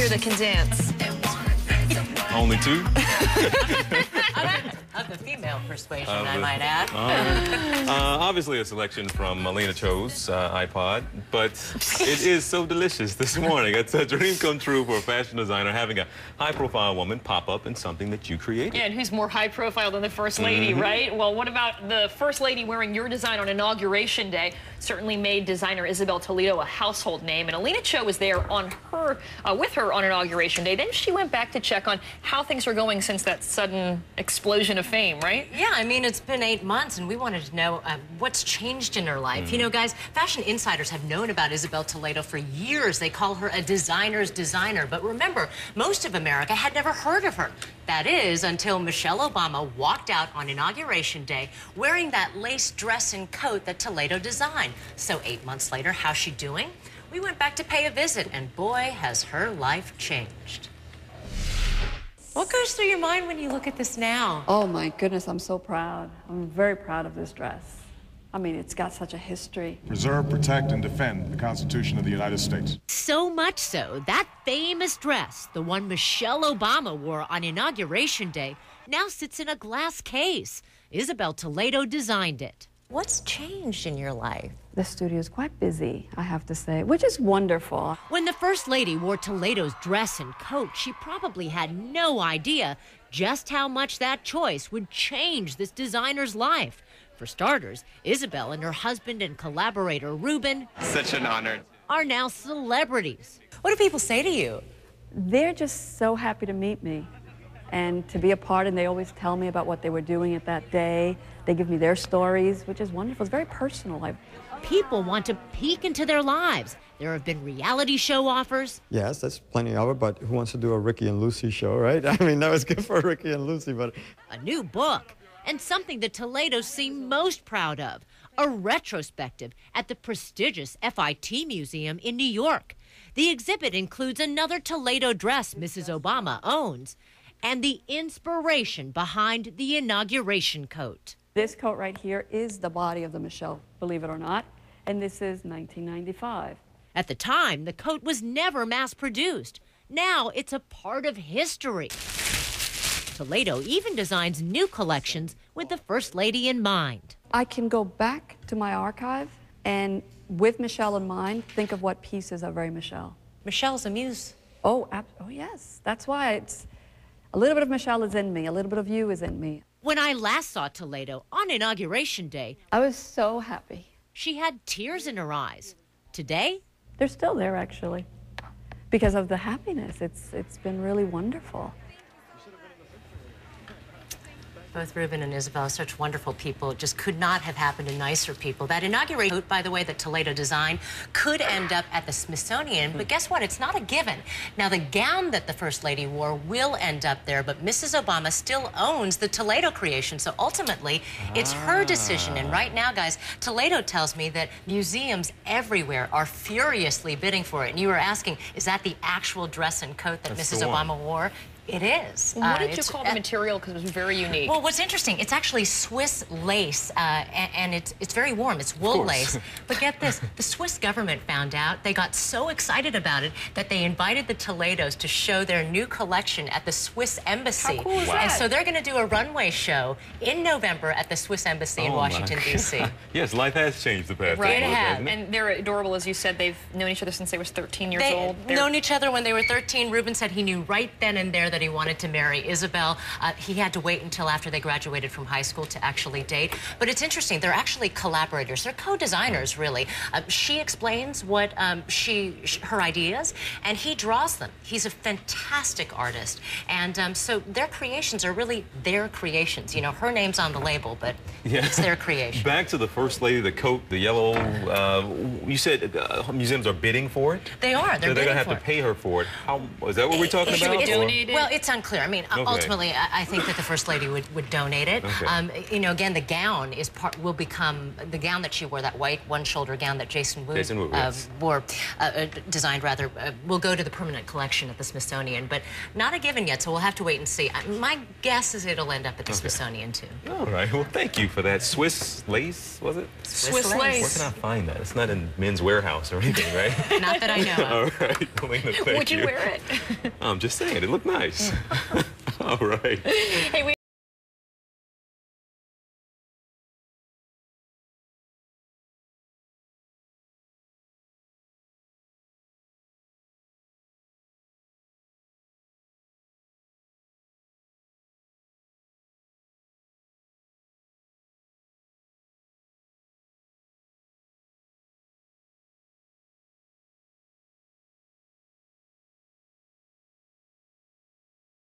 here that can dance? Only two? Of the female persuasion, I might add. Obviously a selection from Melina Cho's iPod, but it is so delicious this morning. It's a dream come true for a fashion designer having a high-profile woman pop up in something that you created. Yeah, and who's more high-profile than the First Lady, right? Well, what about the First Lady wearing your design on Inauguration Day? Certainly made designer Isabel Toledo a household name, and Melina Cho was there on her, with her on Inauguration Day. Then she went back to check on how things were going since that sudden explosion of fame, right? Yeah, I mean, it's been 8 months, and we wanted to know what's changed in her life. You know, guys, fashion insiders have known about Isabel Toledo for years. They call her a designer's designer. But remember, most of America had never heard of her. That is, until Michelle Obama walked out on Inauguration Day wearing that lace dress and coat that Toledo designed. So 8 months later, how's she doing? We went back to pay a visit, and boy, has her life changed. What goes through your mind when you look at this now? Oh my goodness, I'm so proud. I'm very proud of this dress. I mean, it's got such a history. Preserve, protect, and defend the Constitution of the United States. So much so, that famous dress, the one Michelle Obama wore on Inauguration Day, now sits in a glass case. Isabel Toledo designed it. What's changed in your life? The studio is quite busy, I have to say, which is wonderful. When the First Lady wore Toledo's dress and coat, she probably had no idea just how much that choice would change this designer's life. For starters, Isabel and her husband and collaborator, Ruben, such an honor, are now celebrities. What do people say to you? They're just so happy to meet me and to be a part, and they always tell me about what they were doing at that day. They give me their stories, which is wonderful. It's very personal. People want to peek into their lives. There have been reality show offers. Yes, that's plenty of it, but who wants to do a Ricky and Lucy show, right? I mean, that was good for Ricky and Lucy, but... A new book, and something that Toledo seemed most proud of, a retrospective at the prestigious FIT Museum in New York. The exhibit includes another Toledo dress Mrs. Obama owns, and the inspiration behind the inauguration coat. This coat right here is the body of the Michelle, believe it or not, and this is 1995. At the time, the coat was never mass-produced. Now it's a part of history. Toledo even designs new collections with the First Lady in mind. I can go back to my archive and, with Michelle in mind, think of what pieces are very Michelle. Michelle's a muse. Oh, yes. That's why it's a little bit of Michelle is in me, a little bit of you is in me. When I last saw Toledo on Inauguration Day, I was so happy. She had tears in her eyes. Today? They're still there, actually, because of the happiness. It's been really wonderful. Both Ruben and Isabel are such wonderful people. It just could not have happened to nicer people. That inauguration coat, by the way, that Toledo designed, could end up at the Smithsonian, but guess what? It's not a given. Now, the gown that the First Lady wore will end up there, but Mrs. Obama still owns the Toledo creation, so ultimately, it's her decision. And right now, guys, Toledo tells me that museums everywhere are furiously bidding for it. And you were asking, is that the actual dress and coat that Mrs. Obama wore? It is. What did you call the material? Because it was very unique. Well, what's interesting, it's actually Swiss lace, and it's very warm. It's wool lace. But get this, the Swiss government found out. They got so excited about it that they invited the Toledos to show their new collection at the Swiss Embassy. How cool is that? And so they're going to do a runway show in November at the Swiss Embassy in Washington, D.C. Yes, life has changed the past. Right, it has. And they're adorable, as you said. They've known each other since they were 13 years old. They've known each other when they were 13. Ruben said he knew right then and there that he wanted to marry Isabel. He had to wait until after they graduated from high school to actually date. But it's interesting. They're actually collaborators. They're co-designers, really. She explains what her ideas, and he draws them. He's a fantastic artist. And so their creations are really their creations. You know, her name's on the label, but it's their creation. Back to the First Lady, the coat, the yellow. You said museums are bidding for it? They are. They're so they're bidding going to have to pay her for it. How is that what we're talking about? Should we donate it? Well, it's unclear. I mean, ultimately, I think that the First Lady would donate it. Okay. You know, again, the gown will become the gown that she wore, that white one-shoulder gown that Jason Wu yes. wore, designed rather, will go to the permanent collection at the Smithsonian, but not a given yet. So we'll have to wait and see. My guess is it'll end up at the Smithsonian too. All right. Well, thank you for that. Swiss lace, was it? Swiss lace. Where can I find that? It's not in Men's Warehouse or anything, right? Not that I know of. All right, Elena, thank Would you wear it? I'm just saying, it looked nice. All right. Hey,